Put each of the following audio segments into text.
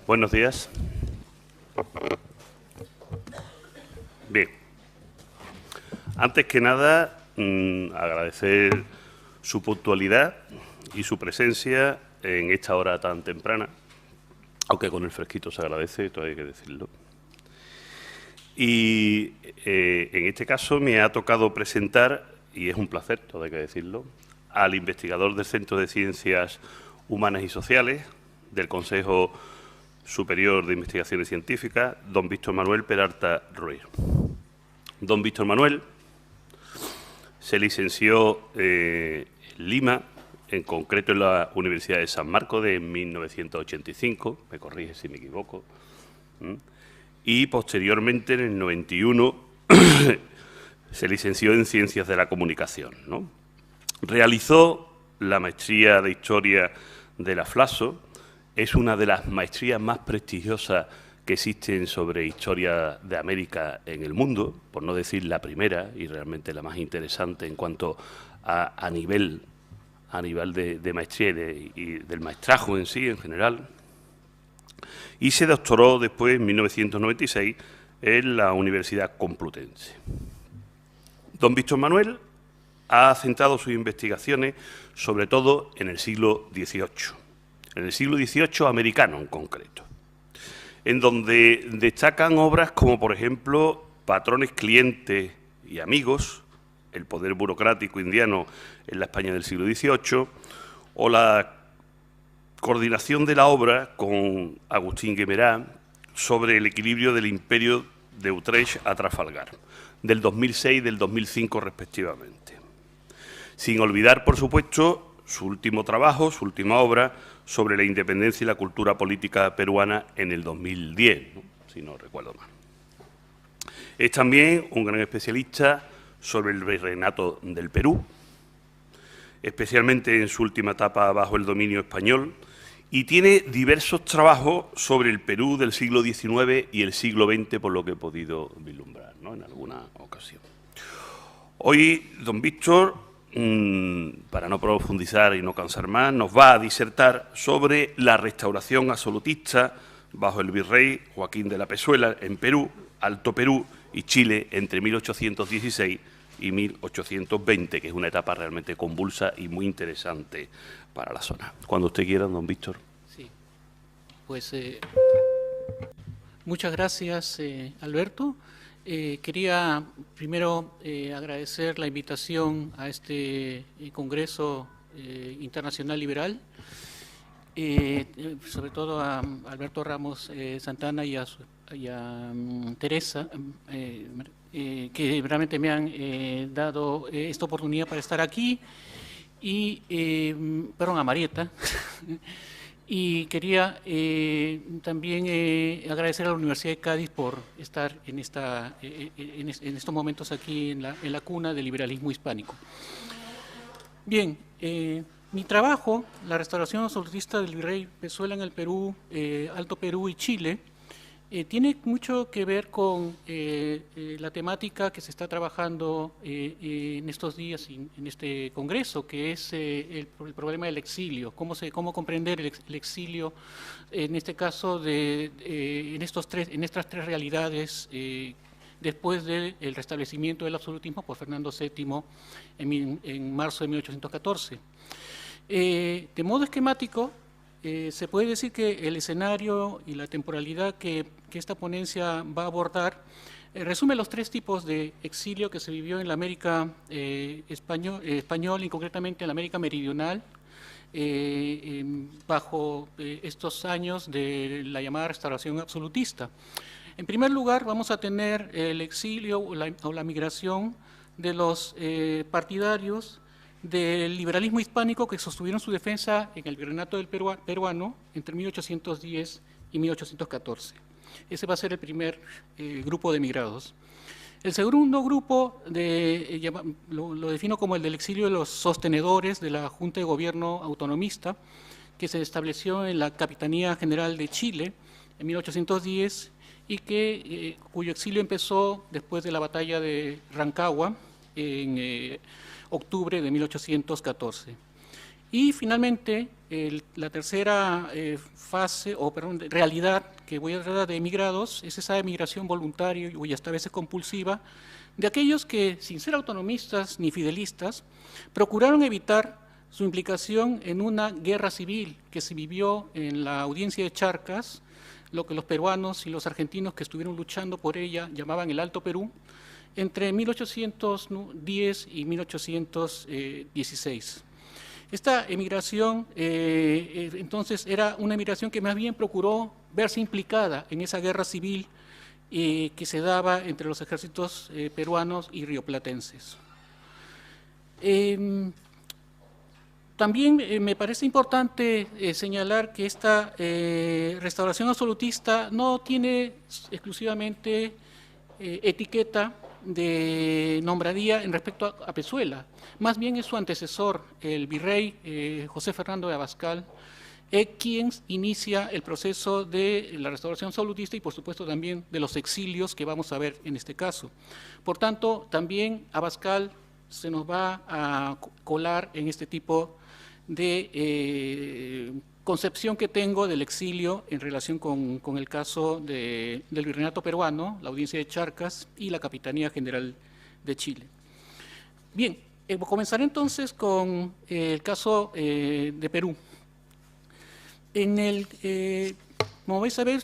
Buenos días. Bien. Antes que nada, agradecer su puntualidad y su presencia en esta hora tan temprana, aunque con el fresquito se agradece, todo hay que decirlo. Y en este caso me ha tocado presentar, y es un placer, todo hay que decirlo, al investigador del Centro de Ciencias Humanas y Sociales del Consejo Superior de Investigaciones Científicas, don Víctor Manuel Peralta Ruiz. Don Víctor Manuel se licenció en Lima, en concreto en la Universidad de San Marcos de 1985, me corrige si me equivoco, y posteriormente en el 91 se licenció en Ciencias de la Comunicación, ¿no? Realizó la maestría de Historia de la FLASO, es una de las maestrías más prestigiosas que existen sobre historia de América en el mundo, por no decir la primera y realmente la más interesante en cuanto a nivel de maestría y del maestrajo en sí, en general. Y se doctoró después, en 1996, en la Universidad Complutense. Don Víctor Manuel ha centrado sus investigaciones sobre todo en el siglo XVIII, en el siglo XVIII americano en concreto, en donde destacan obras como, por ejemplo, Patrones, clientes y amigos, el poder burocrático indiano en la España del siglo XVIII, o la coordinación de la obra con Agustín Guimerá sobre el equilibrio del imperio de Utrecht a Trafalgar, del 2006 y del 2005 respectivamente. Sin olvidar, por supuesto, su último trabajo, su última obra, sobre la independencia y la cultura política peruana en el 2010, ¿no? Si no recuerdo mal. Es también un gran especialista sobre el virreinato del Perú, especialmente en su última etapa bajo el dominio español, y tiene diversos trabajos sobre el Perú del siglo XIX y el siglo XX, por lo que he podido vislumbrar, ¿no?, en alguna ocasión. Hoy, don Víctor, para no profundizar y no cansar más, nos va a disertar sobre la restauración absolutista bajo el virrey Joaquín de la Pezuela en Perú, Alto Perú y Chile entre 1816 y 1820, que es una etapa realmente convulsa y muy interesante para la zona. Cuando usted quiera, don Víctor. Sí, pues muchas gracias, Alberto. Quería primero agradecer la invitación a este Congreso Internacional Liberal, sobre todo a Alberto Ramos Santana y a Teresa, que realmente me han dado esta oportunidad para estar aquí, y, perdón, a Marieta. Y quería también agradecer a la Universidad de Cádiz por estar en estos momentos aquí en la cuna del liberalismo hispánico. Bien, mi trabajo, la restauración absolutista del virrey Pezuela en el Perú, Alto Perú y Chile, tiene mucho que ver con la temática que se está trabajando en estos días en este congreso, que es el problema del exilio, cómo comprender el exilio, en este caso, en estas tres realidades, después del restablecimiento del absolutismo por Fernando VII en marzo de 1814. De modo esquemático, se puede decir que el escenario y la temporalidad que esta ponencia va a abordar resume los tres tipos de exilio que se vivió en la América español y concretamente en la América meridional bajo estos años de la llamada restauración absolutista. En primer lugar, vamos a tener el exilio o la migración de los partidarios del liberalismo hispánico que sostuvieron su defensa en el virreinato del peruano entre 1810 y 1814. Ese va a ser el primer grupo de emigrados. El segundo grupo lo defino como el del exilio de los sostenedores de la Junta de Gobierno autonomista, que se estableció en la Capitanía General de Chile en 1810 y cuyo exilio empezó después de la batalla de Rancagua en octubre de 1814. Y finalmente, la tercera fase, o perdón, realidad que voy a tratar de emigrados, es esa emigración voluntaria y hasta a veces compulsiva, de aquellos que, sin ser autonomistas ni fidelistas, procuraron evitar su implicación en una guerra civil que se vivió en la audiencia de Charcas, lo que los peruanos y los argentinos que estuvieron luchando por ella llamaban el Alto Perú, entre 1810 y 1816. Esta emigración, entonces, era una emigración que más bien procuró verse implicada en esa guerra civil que se daba entre los ejércitos peruanos y rioplatenses. También me parece importante señalar que esta restauración absolutista no tiene exclusivamente etiqueta de nombradía en respecto a Pezuela, más bien es su antecesor, el virrey José Fernando de Abascal, quien inicia el proceso de la restauración absolutista y por supuesto también de los exilios que vamos a ver en este caso. Por tanto, también Abascal se nos va a colar en este tipo de concepción que tengo del exilio en relación con el caso del virreinato peruano, la audiencia de Charcas y la Capitanía General de Chile. Bien, comenzaré entonces con el caso de Perú. Como vais a ver,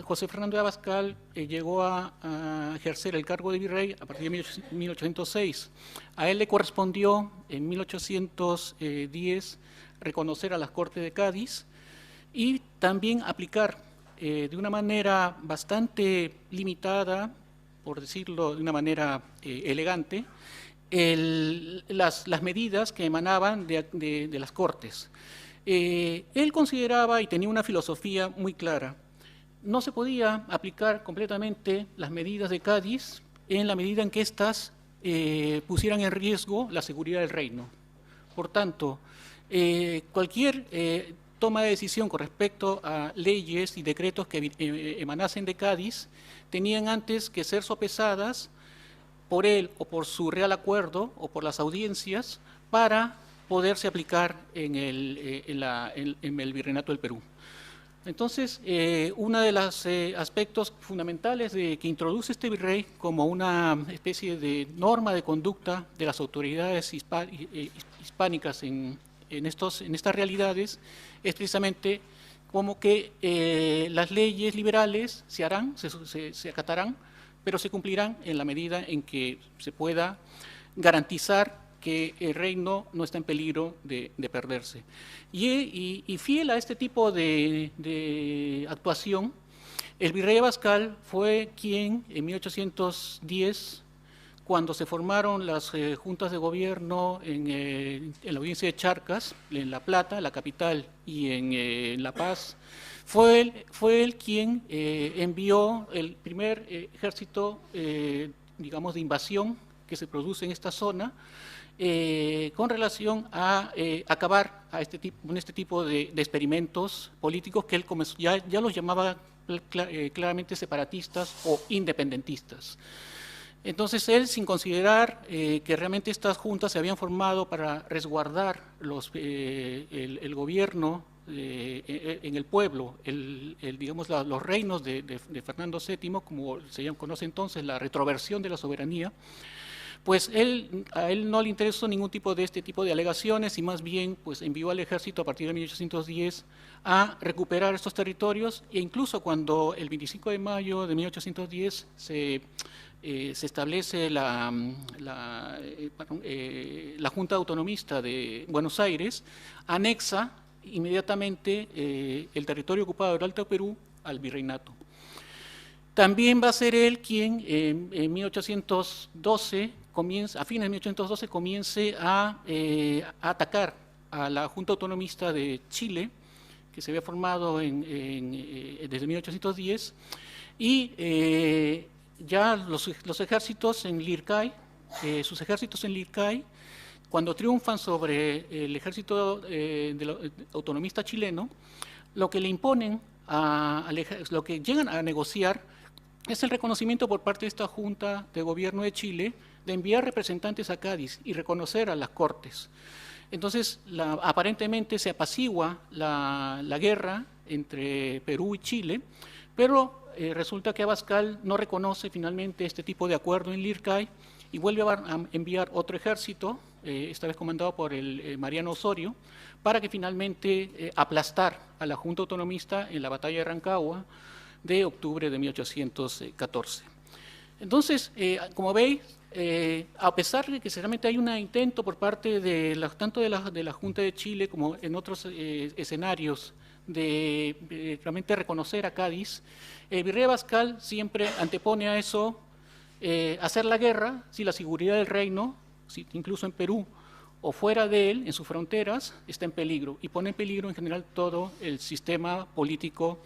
José Fernando de Abascal llegó a ejercer el cargo de virrey a partir de 1806. A él le correspondió en 1810 reconocer a las Cortes de Cádiz y también aplicar de una manera bastante limitada, por decirlo de una manera elegante, las medidas que emanaban de las Cortes. Él consideraba y tenía una filosofía muy clara. No se podía aplicar completamente las medidas de Cádiz en la medida en que éstas pusieran en riesgo la seguridad del reino. Por tanto, cualquier toma de decisión con respecto a leyes y decretos que emanasen de Cádiz tenían antes que ser sopesadas por él o por su real acuerdo o por las audiencias para poderse aplicar en el virreinato del Perú. Entonces, uno de los aspectos fundamentales que introduce este virrey como una especie de norma de conducta de las autoridades hispánicas en estas realidades es precisamente como que las leyes liberales se harán, se acatarán, pero se cumplirán en la medida en que se pueda garantizar que el reino no está en peligro de perderse. Y fiel a este tipo de actuación, el virrey Abascal fue quien en 1810, cuando se formaron las juntas de gobierno en la audiencia de Charcas, en La Plata, la capital, y en La Paz, fue él quien envió el primer ejército, digamos, de invasión que se produce en esta zona, con relación a acabar con este tipo de experimentos políticos que él ya los llamaba claramente separatistas o independentistas. Entonces él, sin considerar que realmente estas juntas se habían formado para resguardar el gobierno en el pueblo, digamos, los reinos de Fernando VII, como se conoce entonces, la retroversión de la soberanía, pues a él no le interesó ningún tipo de este tipo de alegaciones y más bien pues envió al ejército a partir de 1810 a recuperar estos territorios e incluso cuando el 25 de mayo de 1810 se establece la Junta Autonomista de Buenos Aires, anexa inmediatamente el territorio ocupado del Alto Perú al virreinato. También va a ser él quien en 1812, a fines de 1812, comience a atacar a la Junta Autonomista de Chile, que se había formado desde 1810, y ya los ejércitos en Lircay, sus ejércitos en Lircay, cuando triunfan sobre el ejército autonomista chileno, lo que le imponen, lo que llegan a negociar, es el reconocimiento por parte de esta Junta de Gobierno de Chile de enviar representantes a Cádiz y reconocer a las Cortes. Entonces, aparentemente se apacigua la guerra entre Perú y Chile, pero resulta que Abascal no reconoce finalmente este tipo de acuerdo en Lircay y vuelve a enviar otro ejército, esta vez comandado por el Mariano Osorio, para que finalmente aplastar a la Junta Autonomista en la batalla de Rancagua de octubre de 1814. Entonces, como veis, a pesar de que realmente hay un intento por parte de tanto de la Junta de Chile como en otros escenarios de realmente reconocer a Cádiz, el virrey Abascal siempre antepone a eso hacer la guerra si la seguridad del reino, incluso en Perú o fuera de él, en sus fronteras, está en peligro y pone en peligro en general todo el sistema político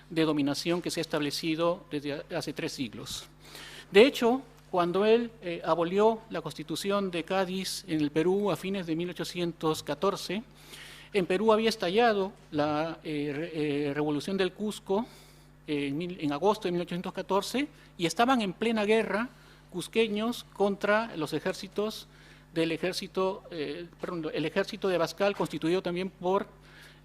de dominación que se ha establecido desde hace 3 siglos. De hecho, cuando él abolió la Constitución de Cádiz en el Perú a fines de 1814, en Perú había estallado la Revolución del Cusco en agosto de 1814 y estaban en plena guerra cusqueños contra los ejércitos el ejército de Abascal, constituido también por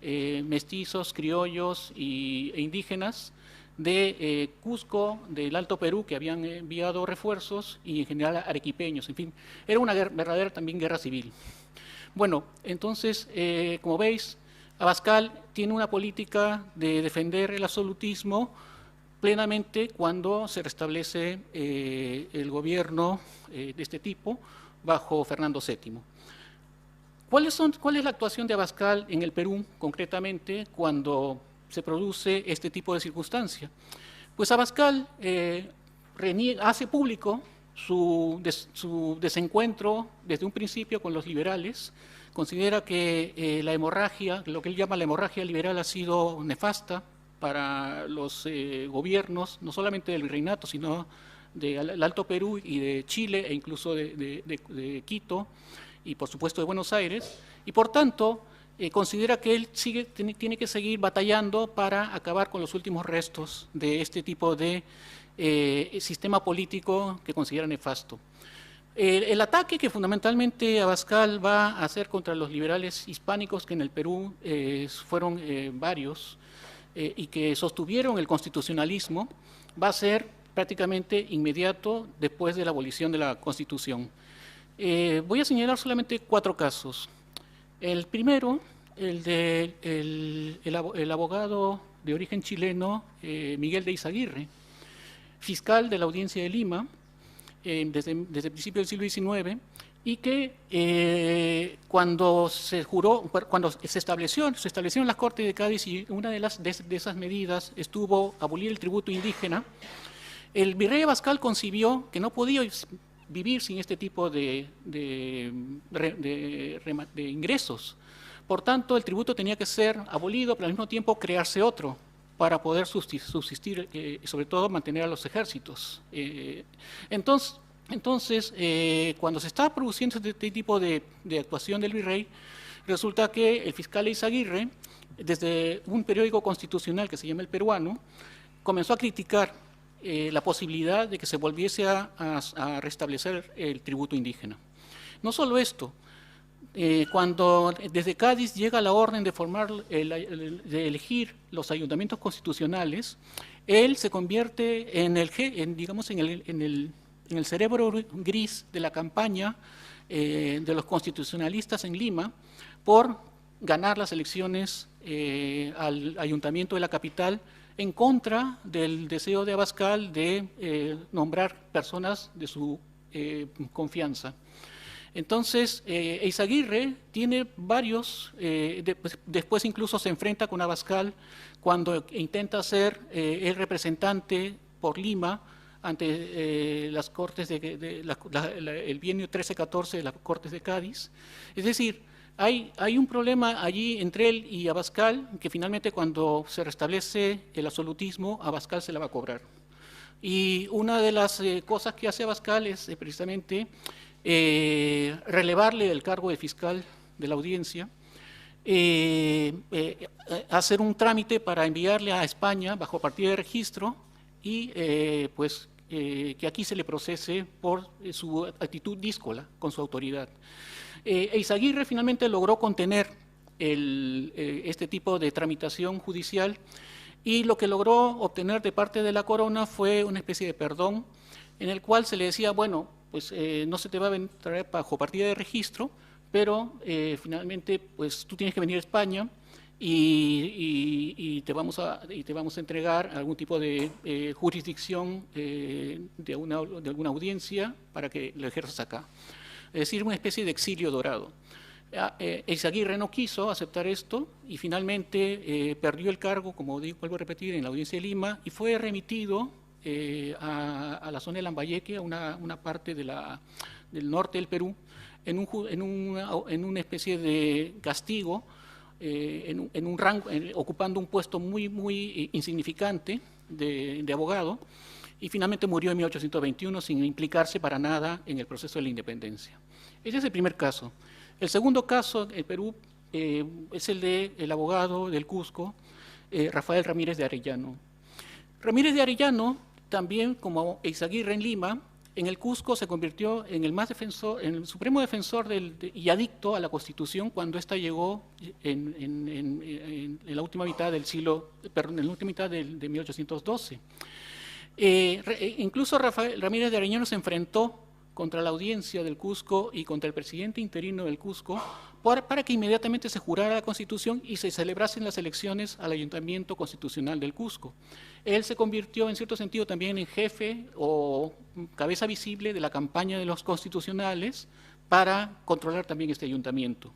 mestizos, criollos e indígenas de Cusco, del Alto Perú, que habían enviado refuerzos, y en general arequipeños. En fin, era una verdadera también guerra civil. Bueno, entonces, como veis, Abascal tiene una política de defender el absolutismo plenamente cuando se restablece el gobierno de este tipo bajo Fernando VII. ¿Cuál es la actuación de Abascal en el Perú, concretamente, cuando se produce este tipo de circunstancia? Pues Abascal hace público su desencuentro desde un principio con los liberales, considera que la hemorragia, lo que él llama la hemorragia liberal, ha sido nefasta para los gobiernos, no solamente del virreinato, sino del Alto Perú y de Chile, e incluso de Quito, y por supuesto de Buenos Aires, y por tanto considera que él tiene que seguir batallando para acabar con los últimos restos de este tipo de sistema político que considera nefasto. El ataque que fundamentalmente Abascal va a hacer contra los liberales hispánicos, que en el Perú fueron varios, y que sostuvieron el constitucionalismo, va a ser prácticamente inmediato después de la abolición de la Constitución. Voy a señalar solamente 4 casos. El primero, el abogado de origen chileno Miguel de Izaguirre, fiscal de la Audiencia de Lima desde el principio del siglo XIX, y que cuando se establecieron las Cortes de Cádiz, y una de esas medidas estuvo abolir el tributo indígena, el virrey Abascal concibió que no podía vivir sin este tipo de ingresos. Por tanto, el tributo tenía que ser abolido, pero al mismo tiempo crearse otro para poder subsistir y sobre todo mantener a los ejércitos. Entonces, cuando se estaba produciendo este tipo de actuación del virrey, resulta que el fiscal Izaguirre, desde un periódico constitucional que se llama El Peruano, comenzó a criticar la posibilidad de que se volviese a restablecer el tributo indígena. No solo esto, cuando desde Cádiz llega la orden de de elegir los ayuntamientos constitucionales, él se convierte en el cerebro gris de la campaña de los constitucionalistas en Lima por ganar las elecciones al ayuntamiento de la capital, en contra del deseo de Abascal de nombrar personas de su confianza. Entonces, Eizaguirre tiene varios, después incluso se enfrenta con Abascal cuando intenta ser el representante por Lima ante las Cortes el bienio 13-14 de las Cortes de Cádiz. Es decir, hay un problema allí entre él y Abascal, que finalmente cuando se restablece el absolutismo, Abascal se la va a cobrar. Y una de las cosas que hace Abascal es precisamente relevarle el cargo de fiscal de la audiencia, hacer un trámite para enviarle a España bajo partida de registro y que aquí se le procese por su actitud díscola con su autoridad. Eizaguirre finalmente logró contener este tipo de tramitación judicial y lo que logró obtener de parte de la corona fue una especie de perdón en el cual se le decía, bueno, pues no se te va a traer bajo partida de registro, pero finalmente pues tú tienes que venir a España y te vamos a entregar algún tipo de jurisdicción de alguna audiencia para que lo ejerzas acá. Es decir, una especie de exilio dorado. Eizaguirre no quiso aceptar esto y finalmente perdió el cargo, como digo, vuelvo a repetir, en la audiencia de Lima y fue remitido a la zona de Lambayeque, a una parte del norte del Perú, en una especie de castigo, en un rango, ocupando un puesto muy insignificante de abogado, y finalmente murió en 1821 sin implicarse para nada en el proceso de la independencia. Ese es el primer caso. El segundo caso en Perú es el del abogado del Cusco, Rafael Ramírez de Arellano. Ramírez de Arellano, también como Eizaguirre en Lima, en el Cusco se convirtió en el supremo defensor y adicto a la Constitución cuando ésta llegó en la última mitad del siglo, perdón, en la última mitad de 1812. Incluso Rafael Ramírez de Arellano se enfrentó contra la audiencia del Cusco y contra el presidente interino del Cusco para que inmediatamente se jurara la Constitución y se celebrasen las elecciones al Ayuntamiento Constitucional del Cusco. Él se convirtió en cierto sentido también en jefe o cabeza visible de la campaña de los constitucionales para controlar también este ayuntamiento.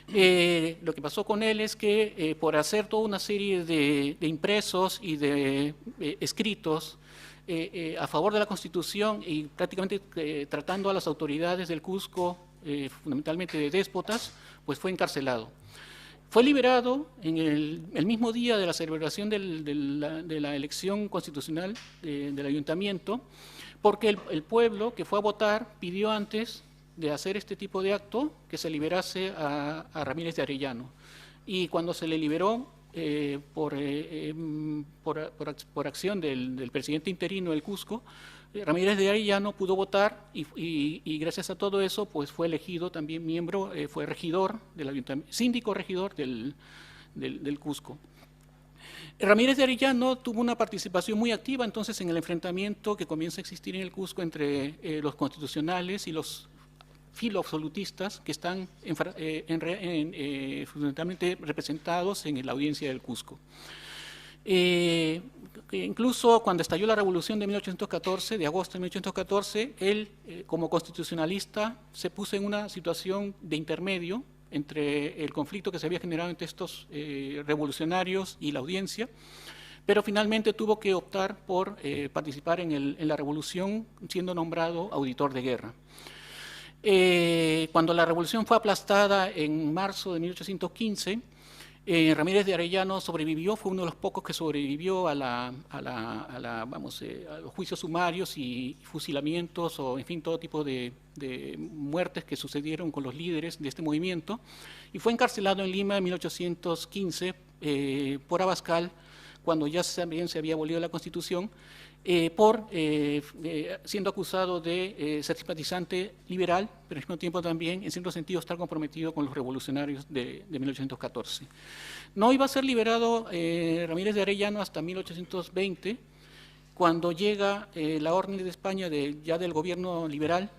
Lo que pasó con él es que por hacer toda una serie de impresos y de escritos a favor de la Constitución y prácticamente tratando a las autoridades del Cusco, fundamentalmente de déspotas, pues fue encarcelado. Fue liberado en el mismo día de la celebración de la elección constitucional del ayuntamiento, porque el pueblo que fue a votar pidió antes de hacer este tipo de acto que se liberase a Ramírez de Arellano. Y cuando se le liberó, por acción del presidente interino del Cusco, Ramírez de Arellano pudo votar y gracias a todo eso pues fue elegido también miembro, fue regidor del ayuntamiento, síndico regidor del Cusco. Ramírez de Arellano tuvo una participación muy activa entonces en el enfrentamiento que comienza a existir en el Cusco entre los constitucionales y los filoabsolutistas que están fundamentalmente representados en la audiencia del Cusco. Incluso cuando estalló la revolución de 1814, de agosto de 1814, él como constitucionalista se puso en una situación de intermedio entre el conflicto que se había generado entre estos revolucionarios y la audiencia, pero finalmente tuvo que optar por participar en la revolución siendo nombrado auditor de guerra. Cuando la revolución fue aplastada en marzo de 1815, Ramírez de Arellano sobrevivió, fue uno de los pocos que sobrevivió a los juicios sumarios y fusilamientos o, en fin, todo tipo de muertes que sucedieron con los líderes de este movimiento, y fue encarcelado en Lima en 1815 por Abascal, cuando ya también se había abolido la Constitución, siendo acusado de ser simpatizante liberal, pero al mismo tiempo también, en cierto sentido, estar comprometido con los revolucionarios de 1814. No iba a ser liberado Ramírez de Arellano hasta 1820, cuando llega la orden de España ya del gobierno liberal,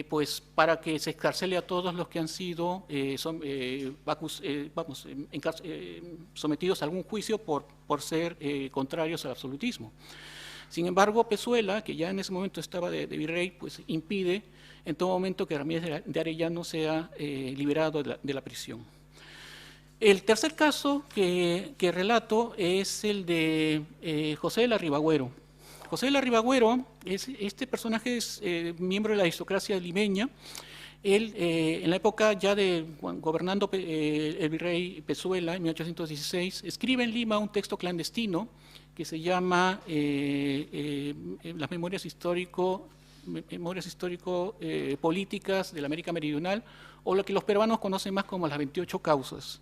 pues para que se escarcele a todos los que han sido sometidos a algún juicio por ser contrarios al absolutismo. Sin embargo, Pezuela, que ya en ese momento estaba de virrey, pues impide en todo momento que Ramírez de Arellano sea liberado de la prisión. El tercer caso que relato es el de José de la Ribagüero. José de la Ribagüero, este personaje es miembro de la aristocracia limeña. Él, en la época ya gobernando el virrey Pezuela, en 1816, escribe en Lima un texto clandestino que se llama Las Memorias Histórico-Políticas de la América Meridional, o lo que los peruanos conocen más como las 28 causas.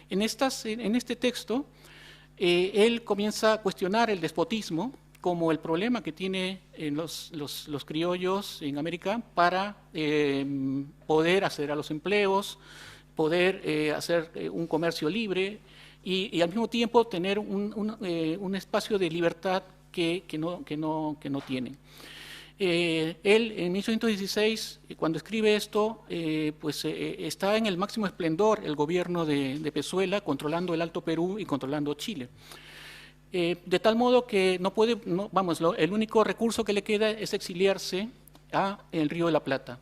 En este texto, él comienza a cuestionar el despotismo, como el problema que tienen los criollos en América para poder acceder a los empleos, poder hacer un comercio libre y al mismo tiempo tener un espacio de libertad que no tienen. Él, en 1816, cuando escribe esto, está en el máximo esplendor el gobierno de Pezuela, controlando el Alto Perú y controlando Chile. De tal modo que el único recurso que le queda es exiliarse a el Río de la Plata.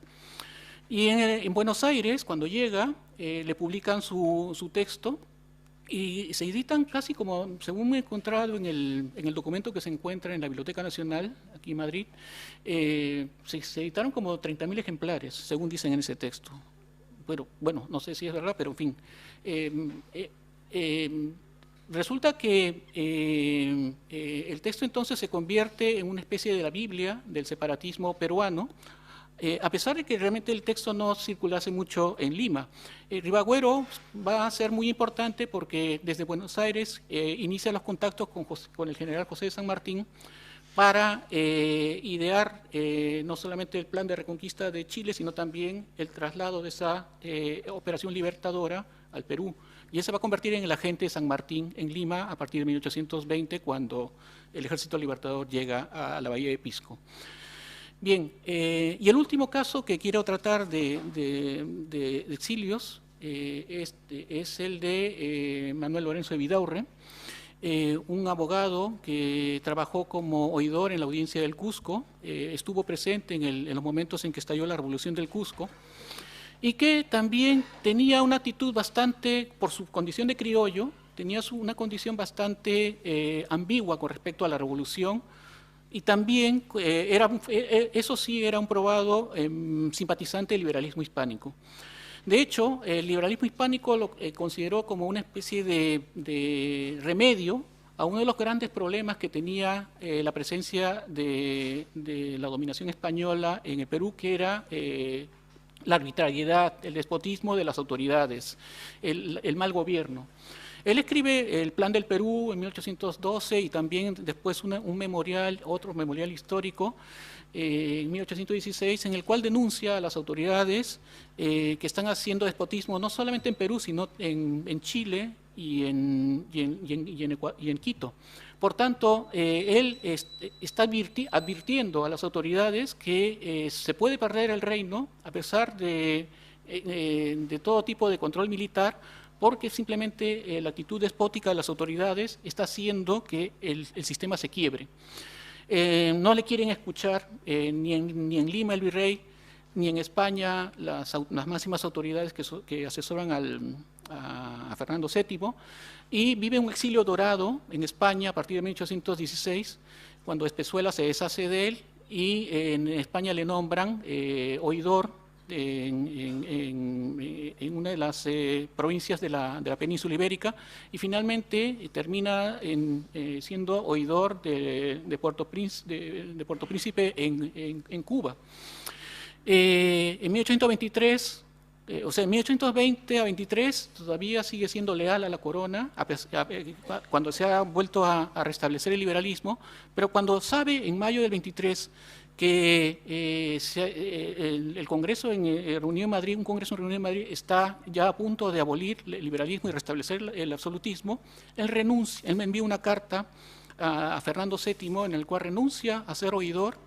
Y en Buenos Aires, cuando llega, le publican su texto y se editan casi como, según me he encontrado en el documento que se encuentra en la Biblioteca Nacional, aquí en Madrid, se editaron como 30.000 ejemplares, según dicen en ese texto. Bueno, no sé si es verdad, pero en fin. Resulta que el texto entonces se convierte en una especie de la Biblia del separatismo peruano, a pesar de que realmente el texto no circulase mucho en Lima. Ribagüero va a ser muy importante porque desde Buenos Aires inicia los contactos con el general José de San Martín para idear no solamente el plan de reconquista de Chile, sino también el traslado de esa operación libertadora al Perú. Y él se va a convertir en el agente de San Martín en Lima a partir de 1820, cuando el Ejército Libertador llega a la Bahía de Pisco. Bien, y el último caso que quiero tratar de exilios es el de Manuel Lorenzo de Vidaurre, un abogado que trabajó como oidor en la audiencia del Cusco, estuvo presente en los momentos en que estalló la Revolución del Cusco, y que también tenía una actitud bastante, por su condición de criollo, tenía una condición bastante ambigua con respecto a la revolución, y también, eso sí, era un probado simpatizante del liberalismo hispánico. De hecho, el liberalismo hispánico lo consideró como una especie de remedio a uno de los grandes problemas que tenía la presencia de la dominación española en el Perú, que era la arbitrariedad, el despotismo de las autoridades, el mal gobierno. Él escribe el Plan del Perú en 1812 y también después otro memorial histórico en 1816, en el cual denuncia a las autoridades que están haciendo despotismo no solamente en Perú, sino en Chile y en Quito. Por tanto, él está advirtiendo a las autoridades que se puede perder el reino a pesar de todo tipo de control militar, porque simplemente la actitud despótica de las autoridades está haciendo que el sistema se quiebre. No le quieren escuchar ni en Lima el virrey, ni en España las máximas autoridades que asesoran a Fernando VII, y vive un exilio dorado en España a partir de 1816, cuando Pezuela se deshace de él, y en España le nombran oidor en una de las provincias de la península ibérica, y finalmente termina siendo oidor de Puerto Príncipe en Cuba. En 1823, en 1820 a 23 todavía sigue siendo leal a la corona, cuando se ha vuelto a restablecer el liberalismo, pero cuando sabe en mayo del 23 que el Congreso reunido en Madrid, un Congreso reunido en Madrid está ya a punto de abolir el liberalismo y restablecer el absolutismo, él me envía una carta a Fernando VII en el cual renuncia a ser oidor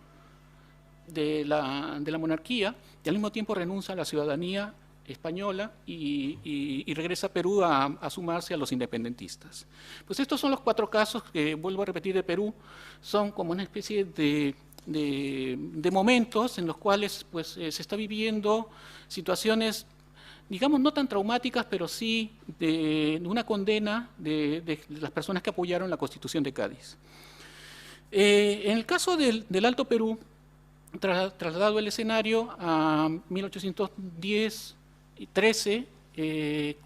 de la monarquía y al mismo tiempo renuncia a la ciudadanía española y regresa a Perú a sumarse a los independentistas. Pues estos son los 4 casos que, vuelvo a repetir, de Perú, son como una especie de momentos en los cuales pues, se está viviendo situaciones, digamos, no tan traumáticas, pero sí de una condena de las personas que apoyaron la Constitución de Cádiz. En el caso del Alto Perú, trasladado el escenario a 1810 y 13,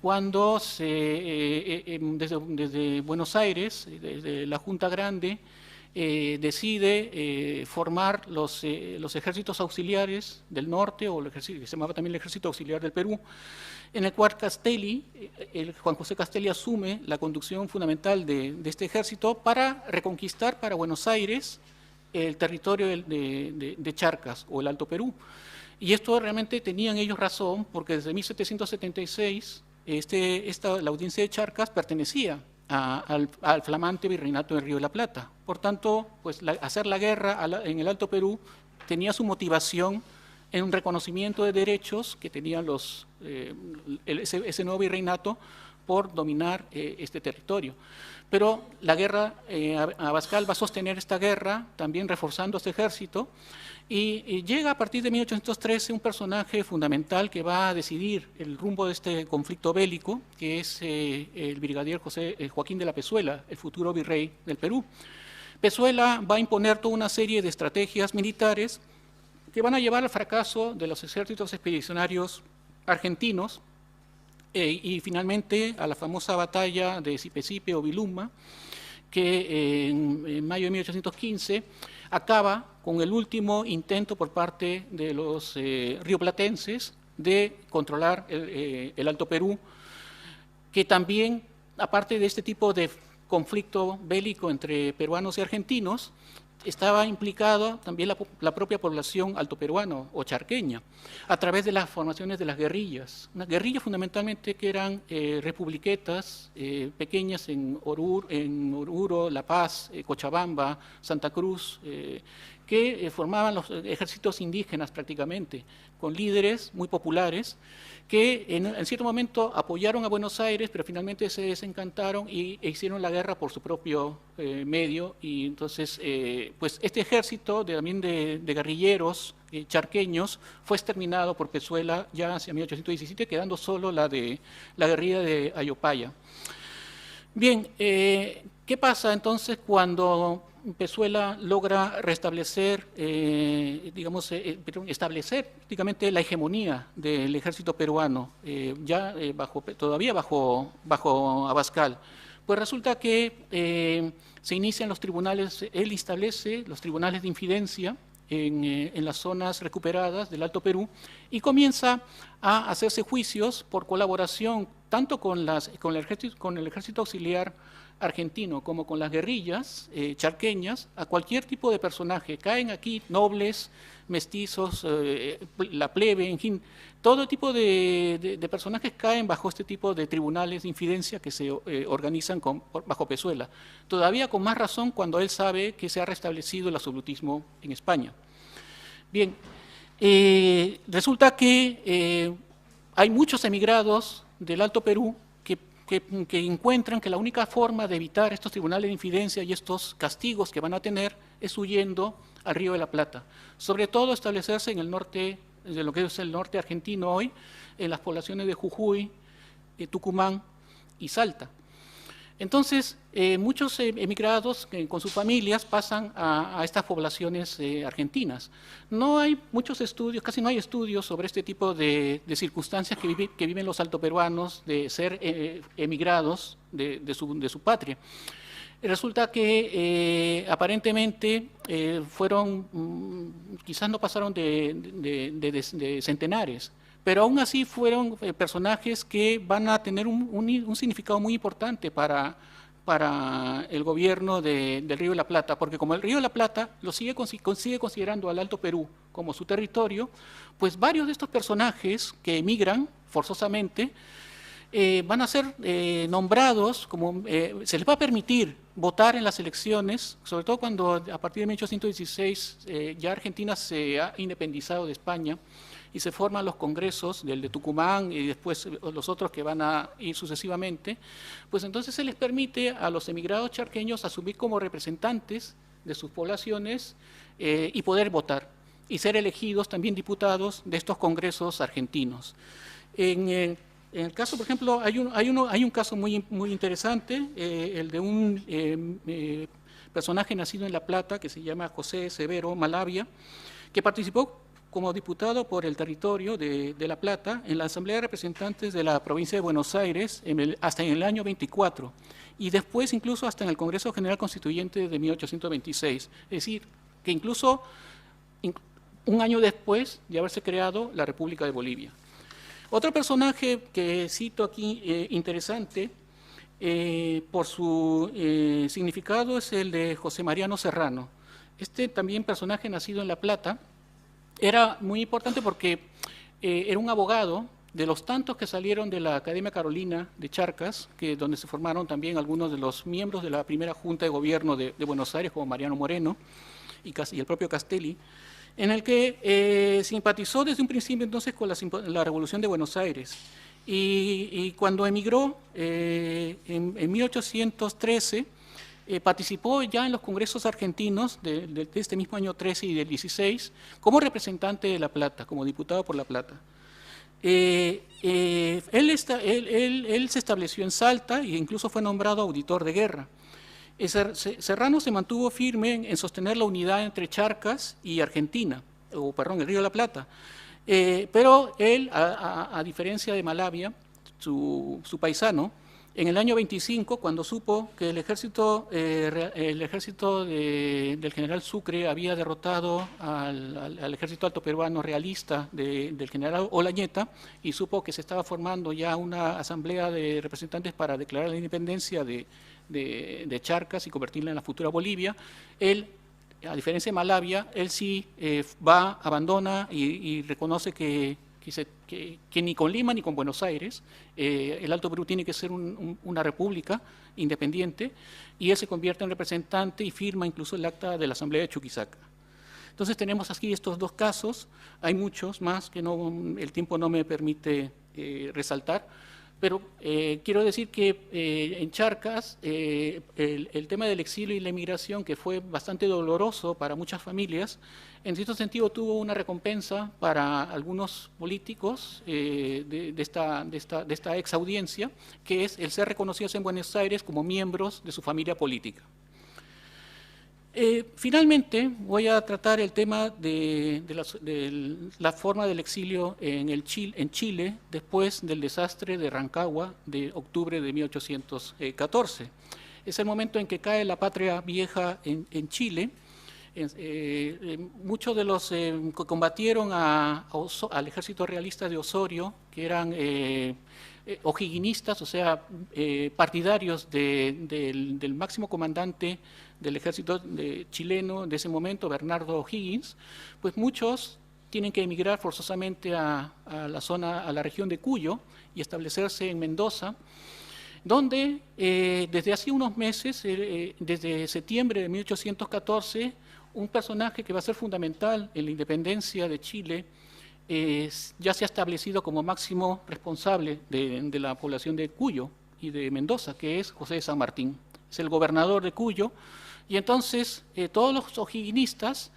cuando desde Buenos Aires, desde la Junta Grande, decide formar los ejércitos auxiliares del norte, o el ejército, que se llamaba también el Ejército Auxiliar del Perú, en el cual Castelli, Juan José Castelli asume la conducción fundamental de este ejército para reconquistar para Buenos Aires el territorio de Charcas o el Alto Perú. Y esto realmente tenían ellos razón, porque desde 1776 la audiencia de Charcas pertenecía al flamante virreinato del Río de la Plata. Por tanto, pues hacer la guerra en el Alto Perú tenía su motivación en un reconocimiento de derechos que tenían ese nuevo virreinato por dominar este territorio. Pero la guerra, Abascal va a sostener esta guerra, también reforzando este ejército, y llega a partir de 1813 un personaje fundamental que va a decidir el rumbo de este conflicto bélico, que es el brigadier Joaquín de la Pezuela, el futuro virrey del Perú. Pezuela va a imponer toda una serie de estrategias militares que van a llevar al fracaso de los ejércitos expedicionarios argentinos, y finalmente a la famosa batalla de Sipe o Viluma, que en mayo de 1815 acaba con el último intento por parte de los rioplatenses de controlar el Alto Perú, que también, aparte de este tipo de conflicto bélico entre peruanos y argentinos, estaba implicada también la propia población altoperuana o charqueña, a través de las formaciones de las guerrillas. Unas guerrillas fundamentalmente que eran republiquetas, pequeñas en Oruro, La Paz, Cochabamba, Santa Cruz, que formaban los ejércitos indígenas prácticamente, con líderes muy populares, que en cierto momento apoyaron a Buenos Aires, pero finalmente se desencantaron e hicieron la guerra por su propio medio. Y entonces, pues este ejército también de guerrilleros charqueños fue exterminado por Pezuela ya hacia 1817, quedando solo la guerrilla de Ayopaya. Bien, ¿qué pasa entonces cuando Pezuela logra restablecer, establecer prácticamente la hegemonía del ejército peruano, todavía bajo Abascal? Pues resulta que se inician los tribunales, él establece los tribunales de infidencia en las zonas recuperadas del Alto Perú, y comienza a hacerse juicios por colaboración tanto con el ejército auxiliar argentino como con las guerrillas charqueñas, a cualquier tipo de personaje. Caen aquí nobles, mestizos, la plebe, en fin, todo tipo de personajes caen bajo este tipo de tribunales de infidencia que se organizan bajo Pezuela. Todavía con más razón cuando él sabe que se ha restablecido el absolutismo en España. Bien, resulta que hay muchos emigrados del Alto Perú que encuentran que la única forma de evitar estos tribunales de infidencia y estos castigos que van a tener es huyendo al Río de la Plata. Sobre todo establecerse en el norte, de lo que es el norte argentino hoy, en las poblaciones de Jujuy, Tucumán y Salta. Entonces, muchos emigrados con sus familias pasan a estas poblaciones argentinas. No hay muchos estudios, casi no hay estudios sobre este tipo de circunstancias que viven los altoperuanos de ser emigrados de su patria. Resulta que aparentemente quizás no pasaron de centenares, pero aún así fueron personajes que van a tener un significado muy importante para el gobierno del Río de la Plata, porque como el Río de la Plata sigue considerando al Alto Perú como su territorio, pues varios de estos personajes que emigran forzosamente van a ser nombrados, se les va a permitir votar en las elecciones, sobre todo cuando a partir de 1816 ya Argentina se ha independizado de España, y se forman los congresos del de Tucumán y después los otros que van a ir sucesivamente, pues entonces se les permite a los emigrados charqueños asumir como representantes de sus poblaciones y poder votar y ser elegidos también diputados de estos congresos argentinos. En el caso, por ejemplo, hay un caso muy interesante, el de un personaje nacido en La Plata que se llama José Severo Malavia, que participó como diputado por el territorio de La Plata en la Asamblea de Representantes de la provincia de Buenos Aires hasta en el año 24 y después incluso hasta en el Congreso General Constituyente de 1826. Es decir, que incluso un año después de haberse creado la República de Bolivia. Otro personaje que cito aquí interesante por su significado es el de José Mariano Serrano. Este también personaje nacido en La Plata era muy importante porque era un abogado de los tantos que salieron de la Academia Carolina de Charcas, donde se formaron también algunos de los miembros de la primera Junta de Gobierno de Buenos Aires, como Mariano Moreno y el propio Castelli, en el que simpatizó desde un principio entonces con la Revolución de Buenos Aires. Y cuando emigró en 1813, participó ya en los congresos argentinos de este mismo año 13 y del 16 como representante de La Plata, como diputado por La Plata. Él se estableció en Salta e incluso fue nombrado auditor de guerra. Serrano se mantuvo firme en sostener la unidad entre Charcas y Argentina, el Río de la Plata. Pero él, a diferencia de Malavia, su paisano, en el año 25, cuando supo que el ejército del general Sucre había derrotado al ejército alto peruano realista del general Olañeta y supo que se estaba formando ya una asamblea de representantes para declarar la independencia de Charcas y convertirla en la futura Bolivia, él, a diferencia de Malavia, él sí abandona y reconoce que ni con Lima ni con Buenos Aires el Alto Perú tiene que ser una república independiente, y él se convierte en representante y firma incluso el acta de la Asamblea de Chuquisaca. Entonces tenemos aquí estos dos casos, hay muchos más que el tiempo no me permite resaltar, pero quiero decir que en Charcas el tema del exilio y la emigración, que fue bastante doloroso para muchas familias, en cierto sentido tuvo una recompensa para algunos políticos de esta ex audiencia, que es el ser reconocidos en Buenos Aires como miembros de su familia política. Finalmente, voy a tratar el tema de la forma del exilio en Chile después del desastre de Rancagua de octubre de 1814. Es el momento en que cae la patria vieja en Chile. Muchos de los que combatieron al ejército realista de Osorio, que eran o'higginistas, o sea, partidarios del máximo comandante del ejército chileno de ese momento, Bernardo O'Higgins, pues muchos tienen que emigrar forzosamente a la región de Cuyo y establecerse en Mendoza, donde desde hace unos meses, desde septiembre de 1814, un personaje que va a ser fundamental en la independencia de Chile ya se ha establecido como máximo responsable de la población de Cuyo y de Mendoza, que es José de San Martín. Es el gobernador de Cuyo, y entonces todos los o'higginistas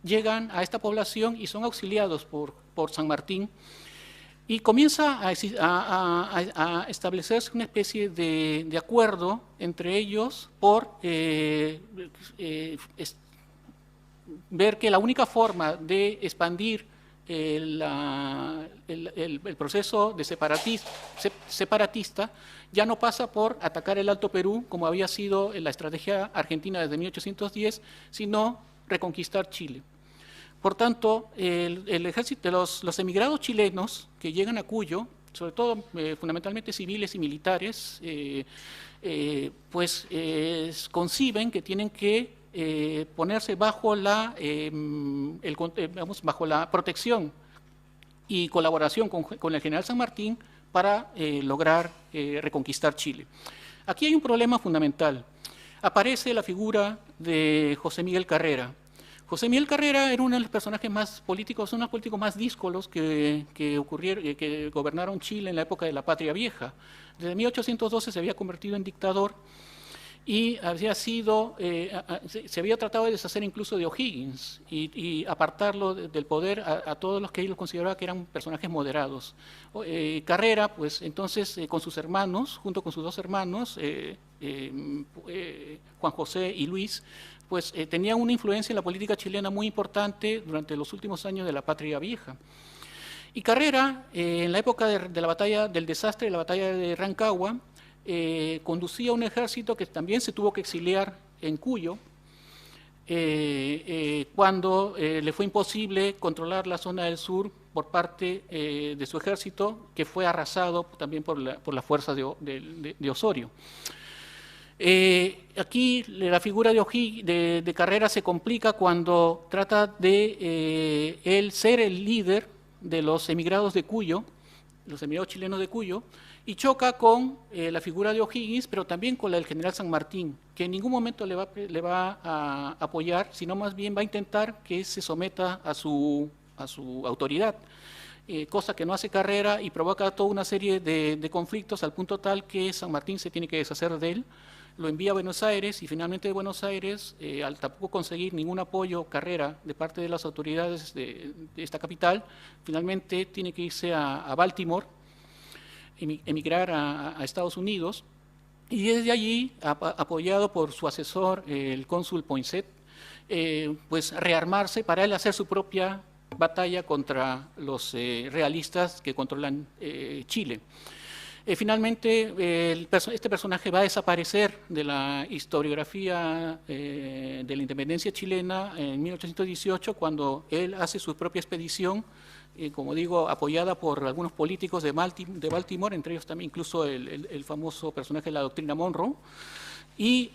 llegan a esta población y son auxiliados por San Martín, y comienza a establecerse una especie de acuerdo entre ellos por ver que la única forma de expandir el proceso de separatista ya no pasa por atacar el Alto Perú, como había sido la estrategia argentina desde 1810, sino reconquistar Chile. Por tanto, el ejército, los emigrados chilenos que llegan a Cuyo, sobre todo fundamentalmente civiles y militares, conciben que tienen que ponerse bajo la protección y colaboración con el general San Martín para lograr reconquistar Chile. Aquí hay un problema fundamental. Aparece la figura de José Miguel Carrera. José Miguel Carrera era uno de los personajes más políticos, uno de los políticos más díscolos que gobernaron Chile en la época de la Patria Vieja. Desde 1812 se había convertido en dictador y se había tratado de deshacer incluso de O'Higgins y apartarlo del poder a todos los que él consideraba que eran personajes moderados. Carrera, pues entonces con sus hermanos, junto con sus dos hermanos, Juan José y Luis, pues tenían una influencia en la política chilena muy importante durante los últimos años de la Patria Vieja. Y Carrera, en la época de la batalla, del desastre de la batalla de Rancagua, conducía un ejército que también se tuvo que exiliar en Cuyo, cuando le fue imposible controlar la zona del sur por parte de su ejército, que fue arrasado también por las fuerzas de Osorio. Aquí la figura de Carrera se complica cuando trata de él ser el líder de los emigrados de Cuyo, los emigrados chilenos de Cuyo, y choca con la figura de O'Higgins, pero también con la del general San Martín, que en ningún momento le va a apoyar, sino más bien va a intentar que se someta a su autoridad, cosa que no hace Carrera y provoca toda una serie de conflictos al punto tal que San Martín se tiene que deshacer de él, lo envía a Buenos Aires y finalmente de Buenos Aires, al tampoco conseguir ningún apoyo Carrera de parte de las autoridades de esta capital, finalmente tiene que irse a Baltimore, emigrar a Estados Unidos, y desde allí, apoyado por su asesor, el cónsul Poinsett, pues rearmarse para él hacer su propia batalla contra los realistas que controlan Chile. Finalmente, este personaje va a desaparecer de la historiografía de la independencia chilena en 1818, cuando él hace su propia expedición, como digo, apoyada por algunos políticos de Baltimore, entre ellos también incluso el famoso personaje de la doctrina Monroe. Y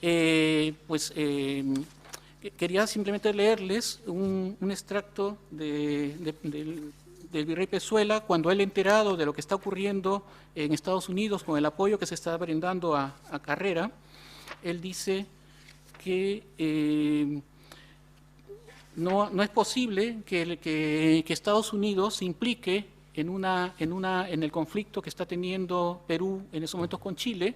quería simplemente leerles un extracto del virrey Pezuela, cuando él, enterado de lo que está ocurriendo en Estados Unidos con el apoyo que se está brindando a Carrera, él dice que no es posible que Estados Unidos se implique en el conflicto que está teniendo Perú en esos momentos con Chile,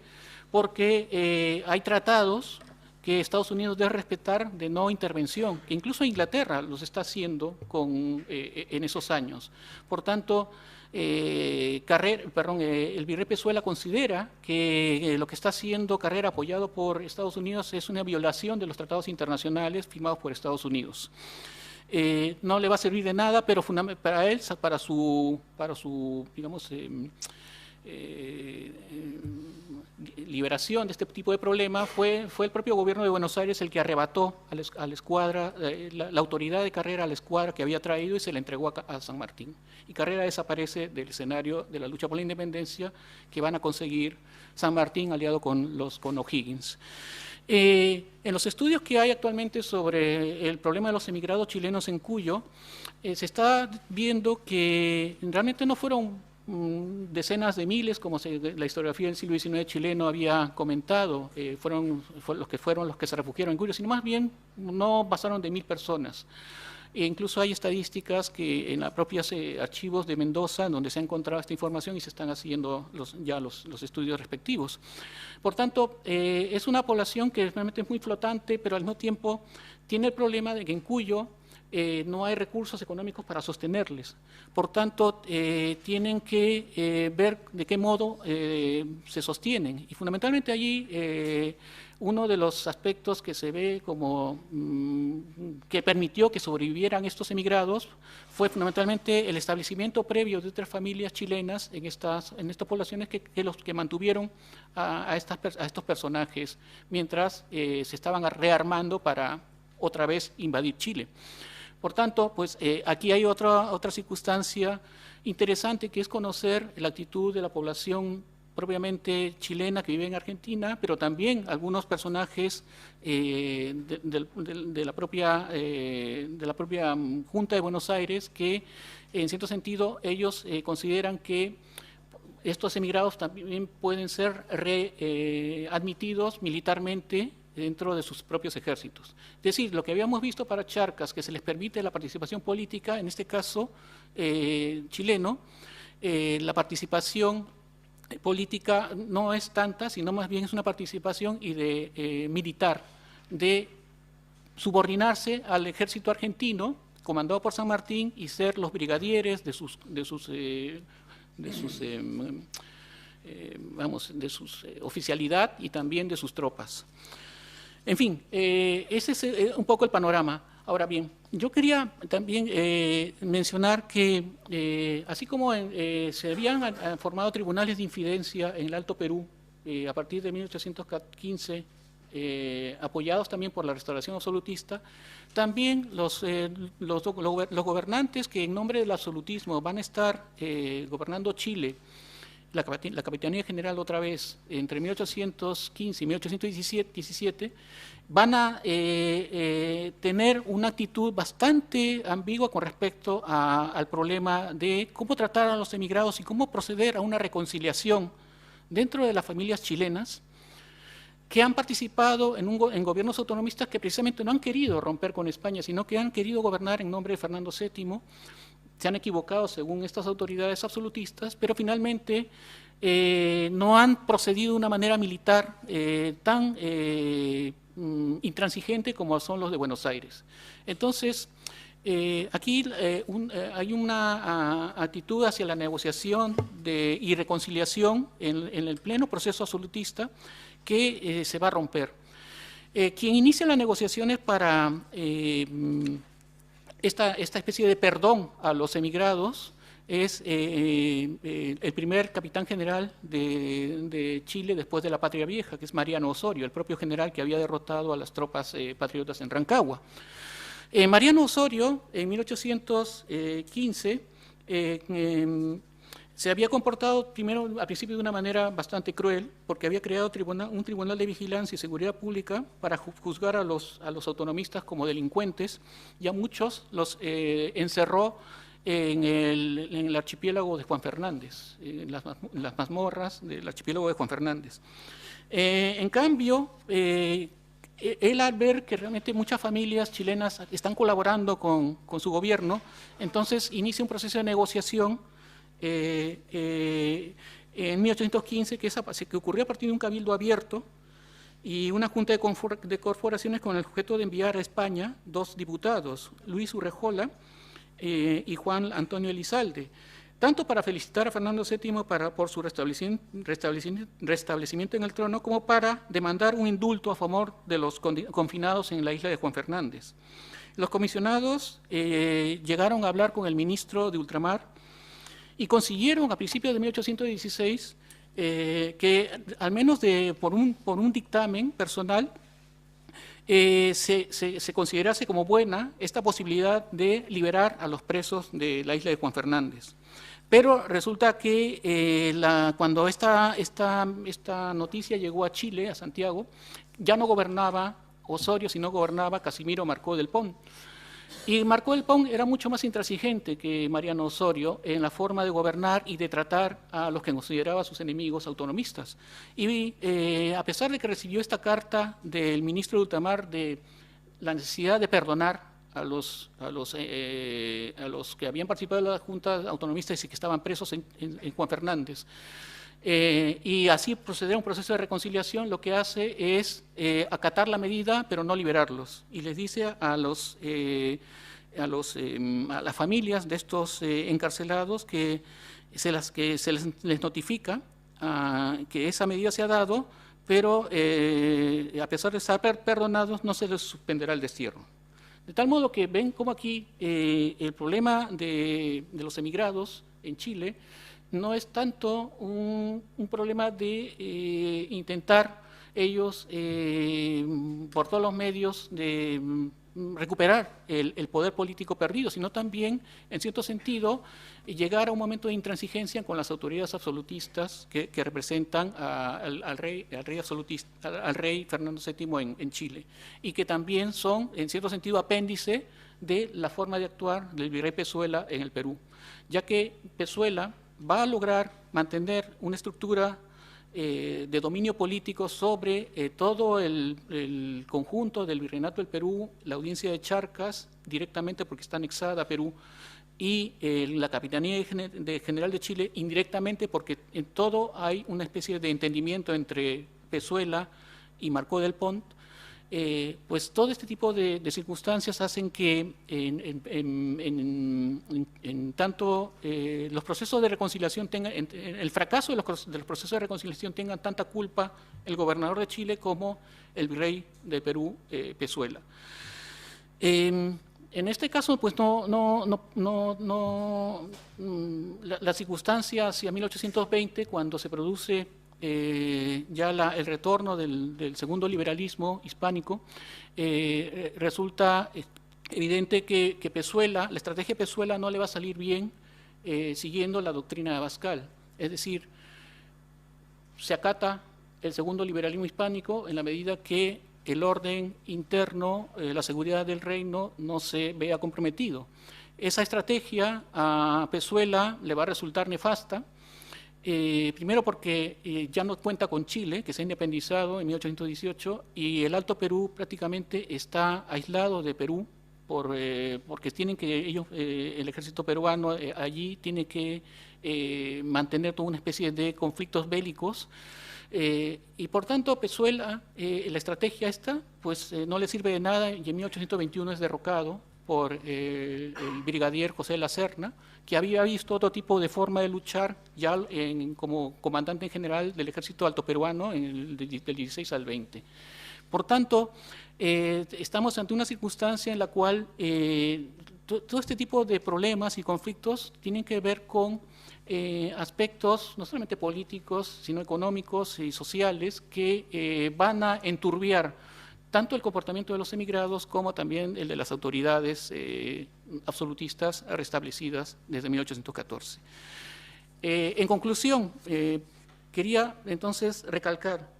porque hay tratados que Estados Unidos debe respetar de no intervención, que incluso Inglaterra los está haciendo en esos años. Por tanto, el virrey Pezuela considera que lo que está haciendo Carrera, apoyado por Estados Unidos, es una violación de los tratados internacionales firmados por Estados Unidos. No le va a servir de nada, pero para él, para su digamos, liberación de este tipo de problema, fue el propio gobierno de Buenos Aires el que arrebató a la escuadra, la autoridad de Carrera a la escuadra que había traído y se la entregó a San Martín. Y Carrera desaparece del escenario de la lucha por la independencia que van a conseguir San Martín aliado con O'Higgins. En los estudios que hay actualmente sobre el problema de los emigrados chilenos en Cuyo, se está viendo que realmente no fueron decenas de miles, como la historiografía del siglo XIX chileno había comentado, fueron los que se refugiaron en Cuyo, sino más bien no pasaron de 1000 personas. E incluso hay estadísticas que en los propios archivos de Mendoza, donde se ha encontrado esta información y se están haciendo ya los estudios respectivos. Por tanto, es una población que realmente es muy flotante, pero al mismo tiempo tiene el problema de que en Cuyo no hay recursos económicos para sostenerles. Por tanto, tienen que ver de qué modo se sostienen. Y fundamentalmente allí, uno de los aspectos que se ve como que permitió que sobrevivieran estos emigrados fue fundamentalmente el establecimiento previo de otras familias chilenas en estas poblaciones que mantuvieron a estos personajes mientras se estaban rearmando para otra vez invadir Chile. Por tanto, pues aquí hay otra circunstancia interesante, que es conocer la actitud de la población propiamente chilena que vive en Argentina, pero también algunos personajes de la propia Junta de Buenos Aires, que en cierto sentido ellos consideran que estos emigrados también pueden ser admitidos militarmente dentro de sus propios ejércitos. Es decir, lo que habíamos visto para Charcas, que se les permite la participación política, en este caso chileno, la participación política no es tanta, sino más bien es una participación militar, de subordinarse al ejército argentino, comandado por San Martín, y ser los brigadieres de su oficialidad y también de sus tropas. En fin, ese es un poco el panorama. Ahora bien, yo quería también mencionar que así como se habían formado tribunales de infidencia en el Alto Perú a partir de 1815, apoyados también por la restauración absolutista, también los gobernantes que en nombre del absolutismo van a estar gobernando Chile, la Capitanía General otra vez, entre 1815 y 1817, van a tener una actitud bastante ambigua con respecto al problema de cómo tratar a los emigrados y cómo proceder a una reconciliación dentro de las familias chilenas que han participado en gobiernos autonomistas que precisamente no han querido romper con España, sino que han querido gobernar en nombre de Fernando VII. Se han equivocado según estas autoridades absolutistas, pero finalmente no han procedido de una manera militar tan intransigente como son los de Buenos Aires. Entonces, aquí hay una actitud hacia la negociación y reconciliación en el pleno proceso absolutista que se va a romper. Quien inicia las negociaciones para esta especie de perdón a los emigrados es el primer capitán general de Chile después de la Patria Vieja, que es Mariano Osorio, el propio general que había derrotado a las tropas patriotas en Rancagua. Mariano Osorio, en 1815, se había comportado primero al principio de una manera bastante cruel, porque había creado un tribunal de vigilancia y seguridad pública para juzgar a los autonomistas como delincuentes, y a muchos los encerró en el archipiélago de Juan Fernández, en las mazmorras del archipiélago de Juan Fernández. En cambio, él, al ver que realmente muchas familias chilenas están colaborando con su gobierno, entonces inicia un proceso de negociación en 1815 que ocurrió a partir de un cabildo abierto y una junta de corporaciones con el objeto de enviar a España 2 diputados, Luis Urrejola y Juan Antonio Elizalde, tanto para felicitar a Fernando VII por su restablecimiento en el trono, como para demandar un indulto a favor de los confinados en la isla de Juan Fernández. Los comisionados llegaron a hablar con el ministro de Ultramar y consiguieron a principios de 1816 que, al menos por un dictamen personal, se considerase como buena esta posibilidad de liberar a los presos de la isla de Juan Fernández. Pero resulta que cuando esta noticia llegó a Chile, a Santiago, ya no gobernaba Osorio, sino gobernaba Casimiro Marcó del Pont. Y Marcó del Pont era mucho más intransigente que Mariano Osorio en la forma de gobernar y de tratar a los que consideraba sus enemigos autonomistas. Y a pesar de que recibió esta carta del ministro de Ultramar de la necesidad de perdonar a los que habían participado de la Junta Autonomista y que estaban presos en Juan Fernández, y así proceder a un proceso de reconciliación, lo que hace es acatar la medida, pero no liberarlos. Y les dice a las familias de estos encarcelados que se les notifica que esa medida se ha dado, pero a pesar de estar perdonados, no se les suspenderá el destierro. De tal modo que ven como aquí el problema de los emigrados en Chile no es tanto un problema de intentar ellos, por todos los medios, de recuperar el poder político perdido, sino también, en cierto sentido, llegar a un momento de intransigencia con las autoridades absolutistas que representan al rey Fernando VII en Chile, y que también son, en cierto sentido, apéndice de la forma de actuar del virrey Pezuela en el Perú, ya que Pezuela va a lograr mantener una estructura de dominio político sobre todo el conjunto del Virreinato del Perú, la audiencia de Charcas, directamente porque está anexada a Perú, y la Capitanía General de Chile, indirectamente porque en todo hay una especie de entendimiento entre Pezuela y Marcó del Pont, pues todo este tipo de circunstancias hacen que en tanto los procesos de reconciliación tengan, el fracaso de los procesos de reconciliación tengan tanta culpa el gobernador de Chile como el virrey de Perú, Pezuela. En este caso, pues la circunstancia hacia 1820, cuando se produce ya el retorno del segundo liberalismo hispánico, resulta evidente que Pezuela, la estrategia de Pezuela no le va a salir bien siguiendo la doctrina de Abascal. Es decir, se acata el segundo liberalismo hispánico en la medida que el orden interno, la seguridad del reino no se vea comprometido. Esa estrategia a Pezuela le va a resultar nefasta, primero porque ya no cuenta con Chile, que se ha independizado en 1818, y el Alto Perú prácticamente está aislado de Perú, porque tienen que ellos, el ejército peruano allí tiene que mantener toda una especie de conflictos bélicos, y por tanto Pezuela, la estrategia esta, pues no le sirve de nada, y en 1821 es derrocado por el brigadier José de la Serna, que había visto otro tipo de forma de luchar ya como comandante en general del ejército alto peruano del 16 al 20. Por tanto, estamos ante una circunstancia en la cual todo este tipo de problemas y conflictos tienen que ver con aspectos no solamente políticos, sino económicos y sociales que van a enturbiar tanto el comportamiento de los emigrados como también el de las autoridades absolutistas restablecidas desde 1814. En conclusión, quería entonces recalcar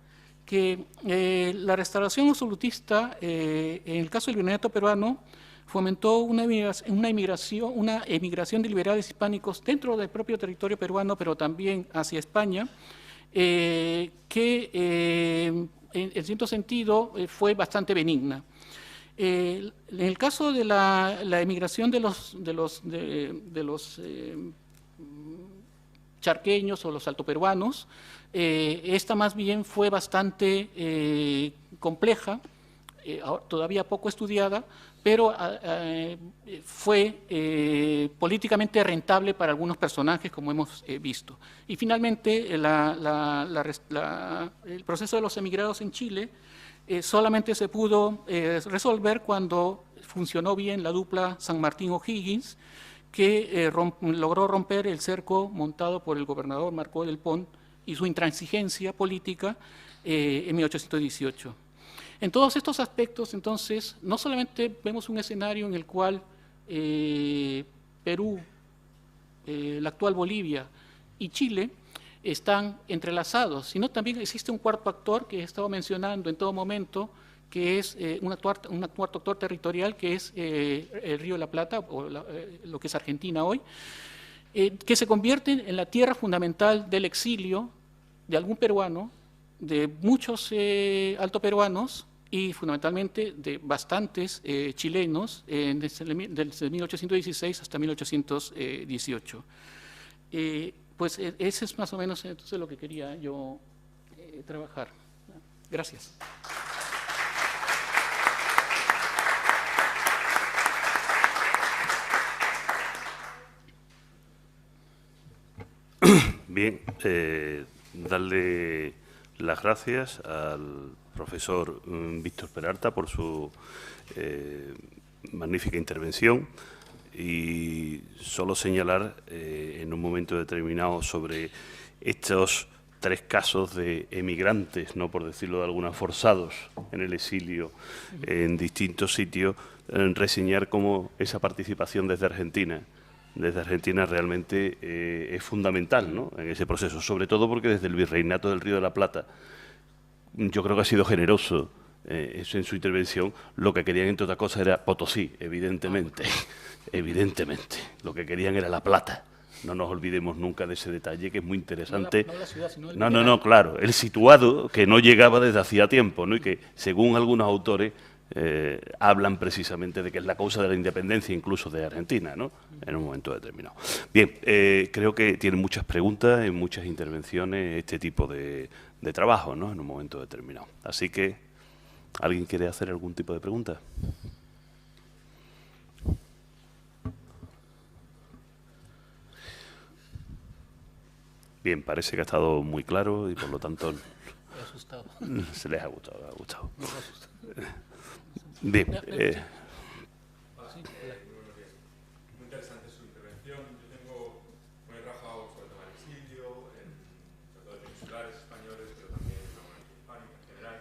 que la restauración absolutista, en el caso del virreinato peruano, fomentó una emigración de liberales hispánicos dentro del propio territorio peruano, pero también hacia España, que en cierto sentido fue bastante benigna. En el caso de la emigración de los charqueños o los altoperuanos, esta más bien fue bastante compleja, todavía poco estudiada, pero fue políticamente rentable para algunos personajes, como hemos visto. Y finalmente, el proceso de los emigrados en Chile solamente se pudo resolver cuando funcionó bien la dupla San Martín-O'Higgins, que logró romper el cerco montado por el gobernador Marcó del Pont y su intransigencia política en 1818. En todos estos aspectos, entonces, no solamente vemos un escenario en el cual Perú, la actual Bolivia y Chile están entrelazados, sino también existe un cuarto actor que he estado mencionando en todo momento, que es un cuarto actor territorial, que es el Río de la Plata, o lo que es Argentina hoy, que se convierte en la tierra fundamental del exilio de algún peruano, de muchos altoperuanos y fundamentalmente de bastantes chilenos desde 1816 hasta 1818. Pues ese es más o menos entonces lo que quería yo trabajar. Gracias. Bien, darle las gracias al profesor Víctor Peralta por su magnífica intervención y solo señalar en un momento determinado sobre estos 3 casos de emigrantes, no por decirlo de alguna, forzados en el exilio en distintos sitios, reseñar cómo esa participación desde Argentina realmente es fundamental, ¿no?, en ese proceso, sobre todo porque desde el Virreinato del Río de la Plata yo creo que ha sido generoso eso en su intervención. Lo que querían, entre otras cosas, era Potosí, evidentemente, evidentemente. Lo que querían era La Plata. No nos olvidemos nunca de ese detalle, que es muy interesante. No la ciudad, sino el no, claro, el situado que no llegaba desde hacía tiempo, ¿no?, y que, según algunos autores, hablan precisamente de que es la causa de la independencia incluso de Argentina, ¿no?, en un momento determinado. Bien, creo que tienen muchas preguntas en muchas intervenciones este tipo de trabajo, ¿no?, en un momento determinado. Así que ¿Alguien quiere hacer algún tipo de pregunta? Bien, parece que ha estado muy claro y por lo tanto Me he asustado. se les ha gustado, les ha gustado. Bien. Muy interesante su intervención. Yo he trabajado sobre el tema del exilio, sobre todo en peninsulares españoles, pero también en la monarquía hispánica en general.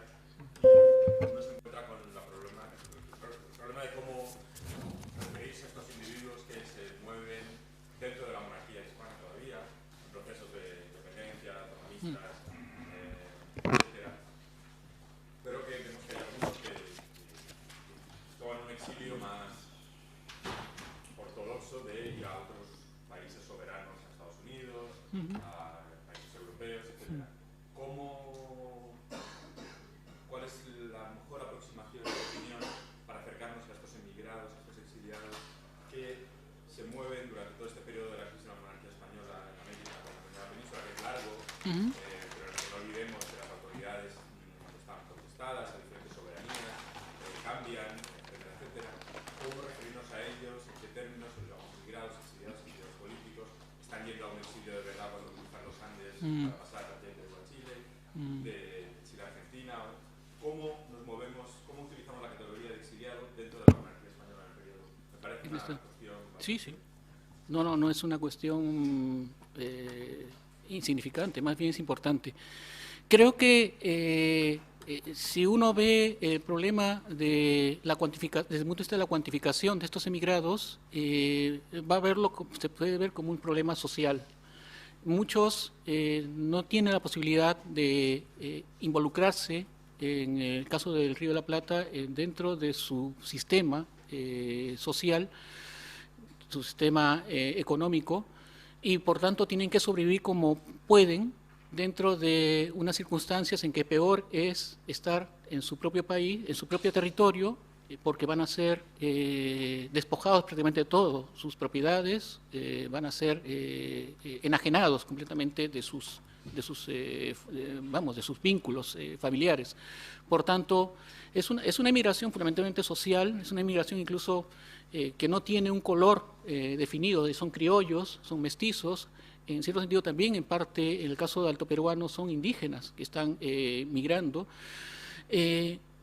Y uno se encuentra con el problema de cómo referirse a estos individuos que se mueven dentro de la monarquía hispana todavía, en procesos de independencia, autonomistas, etcétera. Pero que vemos que hay algunos que toman un exilio más ortodoxo de ir a otros países soberanos, a Estados Unidos, a países europeos, etc. ¿Cuál es la mejor aproximación, en tu opinión, para acercarnos a estos emigrados, a estos exiliados que se mueven durante todo este periodo de la crisis de la monarquía española en América, en la península, que es largo, pero que no olvidemos que las autoridades están contestadas a diferentes soberanías, cambian, etcétera, etcétera? ¿Cómo referirnos a ellos? ¿En qué términos? Los emigrados, exiliados, exiliados políticos están yendo a un exilio de verdad cuando cruzan los Andes para pasar también de Chile, de Chile a Argentina? ¿Cómo nos movemos, cómo utilizamos la categoría de exiliado dentro de la monarquía española en el periodo? Me parece una cuestión... Sí, sí. No es una cuestión insignificante, más bien es importante. Creo que si uno ve el problema de desde el punto de vista de la cuantificación de estos emigrados, va a verlo, se puede ver como un problema social. Muchos no tienen la posibilidad de involucrarse, en el caso del Río de la Plata, dentro de su sistema social, su sistema económico, y por tanto tienen que sobrevivir como pueden dentro de unas circunstancias en que peor es estar en su propio país, en su propio territorio, porque van a ser despojados prácticamente de todo, sus propiedades, van a ser enajenados completamente de sus vínculos familiares. Por tanto, es una emigración fundamentalmente social, es una emigración incluso que no tiene un color definido, son criollos, son mestizos, en cierto sentido también en parte, en el caso de Alto Peruano, son indígenas que están migrando.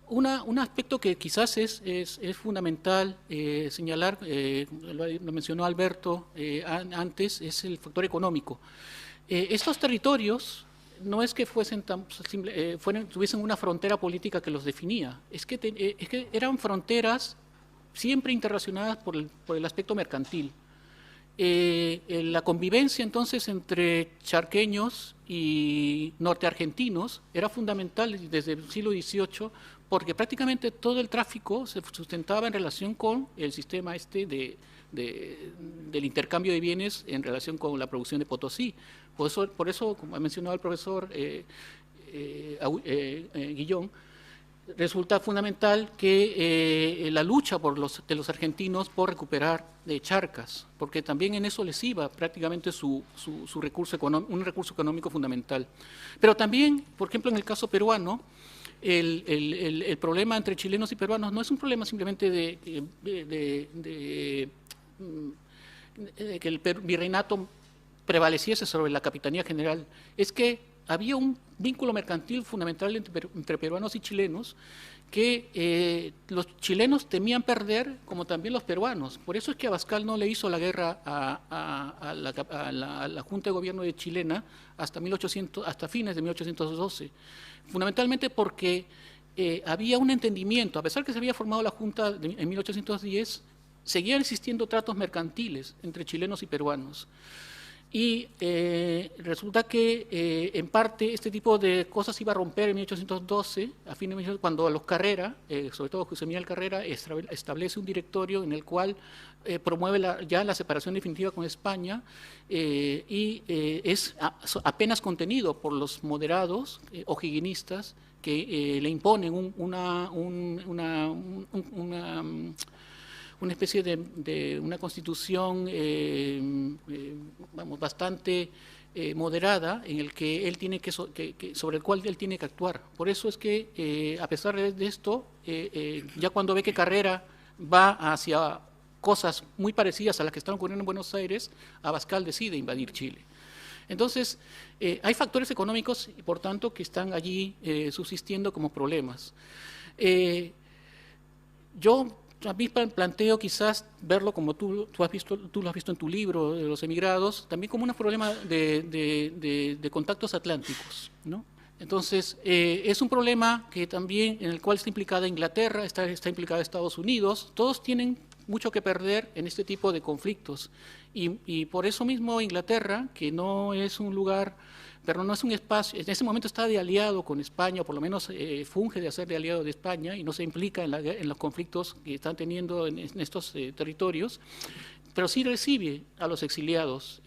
Un aspecto que quizás es fundamental señalar, lo mencionó Alberto antes, es el factor económico. Estos territorios no es que tuviesen una frontera política que los definía, es que eran fronteras siempre interrelacionadas por el aspecto mercantil. La convivencia entonces entre charqueños y norteargentinos era fundamental desde el siglo XVIII, porque prácticamente todo el tráfico se sustentaba en relación con el sistema del intercambio de bienes en relación con la producción de Potosí. Por eso, como ha mencionado el profesor Guillón, resulta fundamental que la lucha de los argentinos por recuperar charcas, porque también en eso les iba prácticamente un recurso económico fundamental. Pero también, por ejemplo, en el caso peruano, el problema entre chilenos y peruanos no es un problema simplemente de que el virreinato prevaleciese sobre la capitanía general, es que había un vínculo mercantil fundamental entre peruanos y chilenos que los chilenos temían perder, como también los peruanos. Por eso es que Abascal no le hizo la guerra a la Junta de Gobierno de chilena hasta fines de 1812. Fundamentalmente porque había un entendimiento, a pesar que se había formado la Junta en 1810, seguían existiendo tratos mercantiles entre chilenos y peruanos. Y resulta que en parte este tipo de cosas iba a romper en 1812, cuando los Carrera, sobre todo José Miguel Carrera, establece un directorio en el cual promueve ya la separación definitiva con España y es apenas contenido por los moderados o'higginistas que le imponen una especie de una constitución, vamos, bastante moderada, en el que él tiene sobre el cual él tiene que actuar. Por eso es que, a pesar de esto, ya cuando ve que Carrera va hacia cosas muy parecidas a las que están ocurriendo en Buenos Aires, Abascal decide invadir Chile. Entonces, hay factores económicos, por tanto, que están allí subsistiendo como problemas. Yo también planteo quizás verlo como tú lo has visto en tu libro, de los emigrados, también como un problema de contactos atlánticos, ¿no? Entonces, es un problema que también, en el cual está implicada Inglaterra, está implicada Estados Unidos, todos tienen mucho que perder en este tipo de conflictos. Y por eso mismo Inglaterra, que no es un lugar, pero no es un espacio, en ese momento está de aliado con España, o por lo menos funge de hacer de aliado de España, y no se implica en los conflictos que están teniendo en estos territorios, pero sí recibe a los exiliados,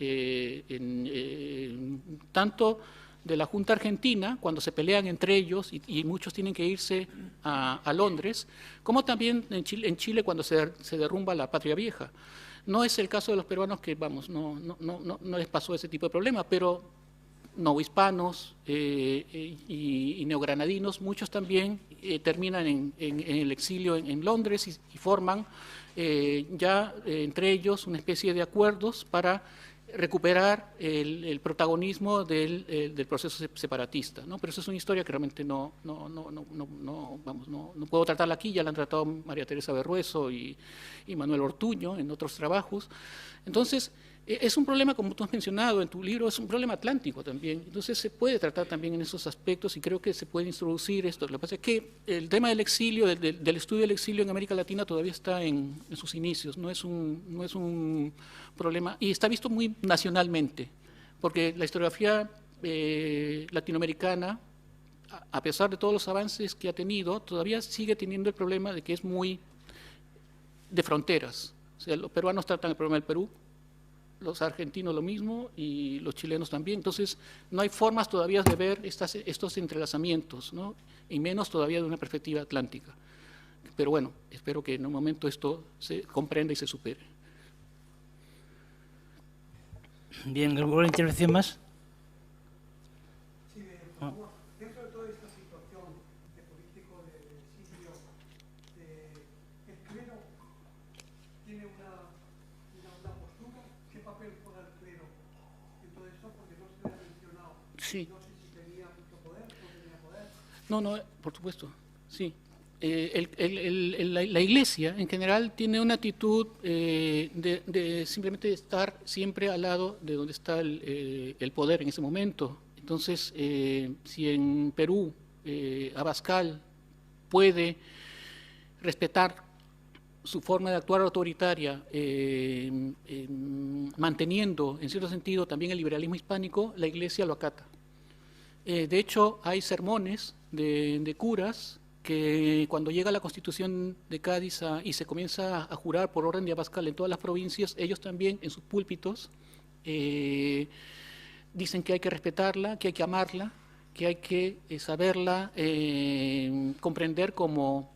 tanto de la Junta Argentina, cuando se pelean entre ellos y muchos tienen que irse a Londres, como también en Chile cuando se derrumba la Patria Vieja. No es el caso de los peruanos, que vamos, no les pasó ese tipo de problema, pero novohispanos y neogranadinos, muchos también terminan en el exilio en Londres y forman ya entre ellos una especie de acuerdos para recuperar el protagonismo del proceso separatista, ¿no? Pero eso es una historia que realmente no puedo tratarla aquí, ya la han tratado María Teresa Berrueso y Manuel Ortuño en otros trabajos. Entonces, es un problema, como tú has mencionado en tu libro, es un problema atlántico también. Entonces se puede tratar también en esos aspectos y creo que se puede introducir esto. Lo que pasa es que el tema del exilio, del estudio del exilio en América Latina todavía está en sus inicios, no es un problema, y está visto muy nacionalmente, porque la historiografía latinoamericana, a pesar de todos los avances que ha tenido, todavía sigue teniendo el problema de que es muy de fronteras. O sea, los peruanos tratan el problema del Perú, los argentinos lo mismo y los chilenos también. Entonces, no hay formas todavía de ver estos entrelazamientos, ¿no? Y menos todavía de una perspectiva atlántica. Pero bueno, espero que en un momento esto se comprenda y se supere. Bien, ¿alguna intervención más? Sí, por favor. Dentro de toda esta situación de político del exilio, el clero tiene una postura. ¿Qué papel juega el clero en todo esto? Porque no se le ha mencionado. Sí. No sé si tenía mucho poder, no tenía poder. No, por supuesto, sí. La Iglesia en general tiene una actitud de simplemente estar siempre al lado de donde está el poder en ese momento. Entonces, si en Perú Abascal puede respetar su forma de actuar autoritaria, manteniendo en cierto sentido también el liberalismo hispánico, la Iglesia lo acata. De hecho, hay sermones de curas que cuando llega la Constitución de Cádiz y se comienza a jurar por orden de Abascal en todas las provincias, ellos también en sus púlpitos dicen que hay que respetarla, que hay que amarla, que hay que saberla comprender como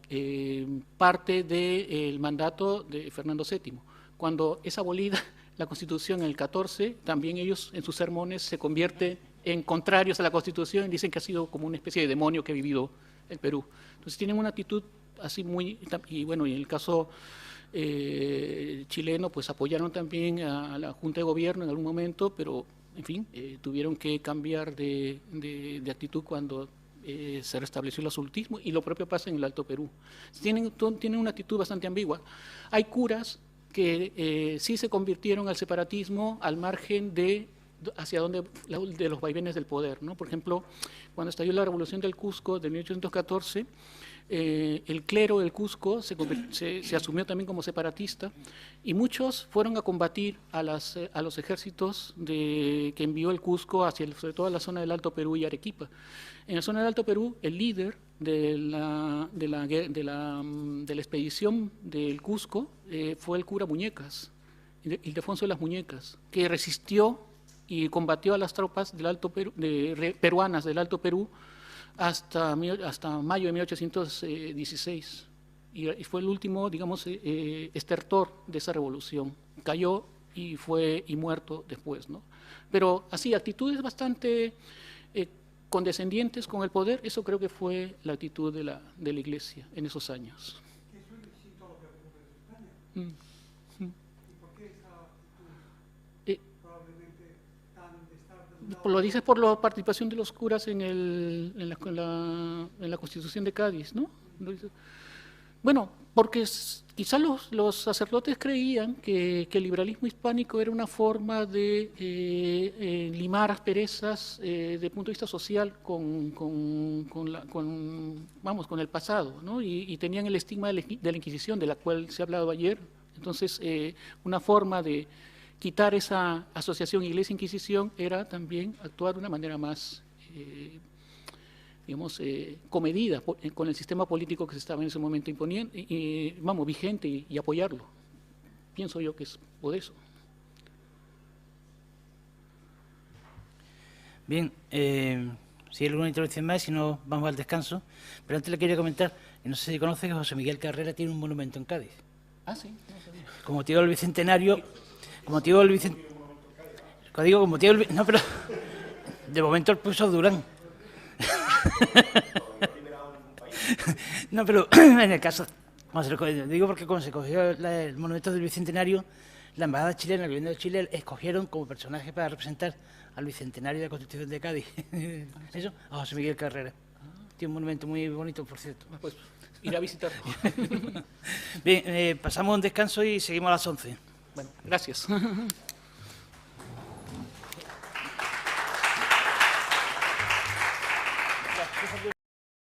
parte del mandato de Fernando VII. Cuando es abolida la Constitución en el 14, también ellos en sus sermones se convierten en contrarios a la Constitución y dicen que ha sido como una especie de demonio que ha vivido el Perú. Entonces tienen una actitud así muy, y bueno, y en el caso chileno, pues apoyaron también a la Junta de Gobierno en algún momento, pero en fin, tuvieron que cambiar de actitud cuando se restableció el absolutismo, y lo propio pasa en el Alto Perú. Tienen una actitud bastante ambigua. Hay curas que sí se convirtieron al separatismo al margen de los vaivenes del poder, ¿no? Por ejemplo, cuando estalló la Revolución del Cusco de 1814, el clero del Cusco se asumió también como separatista y muchos fueron a combatir a los ejércitos que envió el Cusco sobre todo a la zona del Alto Perú y Arequipa. En la zona del Alto Perú, el líder de la expedición del Cusco fue el cura Muñecas, Ildefonso de las Muñecas, que resistió y combatió a las tropas del Alto Perú, peruanas del Alto Perú hasta mayo de 1816. y fue el último, digamos, estertor de esa revolución. Cayó y fue muerto después, ¿no? Pero así, actitudes bastante condescendientes con el poder, eso creo que fue la actitud de la Iglesia en esos años. ¿Qué es lo distinto a lo que ocurre en España? ¿Y por qué esa actitud probablemente tan de estar de un lado? Lo dices por la participación de los curas en la Constitución de Cádiz, ¿no? Bueno, porque quizá los sacerdotes creían que el liberalismo hispánico era una forma de limar asperezas desde el punto de vista social con el pasado, ¿no? Y tenían el estigma de la Inquisición, de la cual se ha hablado ayer. Entonces, una forma de quitar esa asociación Iglesia-Inquisición era también actuar de una manera más digamos, comedida con el sistema político que se estaba en ese momento imponiendo, vigente y apoyarlo. Pienso yo que es por eso. Bien, si hay alguna intervención más, si no, vamos al descanso. Pero antes le quería comentar, que no sé si conoce que José Miguel Carrera tiene un monumento en Cádiz. Ah, sí, no sabía. Como motivo del Bicentenario, como motivo del Bicentenario... No, pero de momento el puso Durán. No, pero en el caso, digo porque cuando se cogió el monumento del Bicentenario, la Embajada chilena, el gobierno de Chile, escogieron como personaje para representar al Bicentenario de la Constitución de Cádiz. Eso, a José Miguel Carrera. Tiene un monumento muy bonito, por cierto. Pues ir a visitarlo. Bien, pasamos un descanso y seguimos a las 11. Bueno, gracias.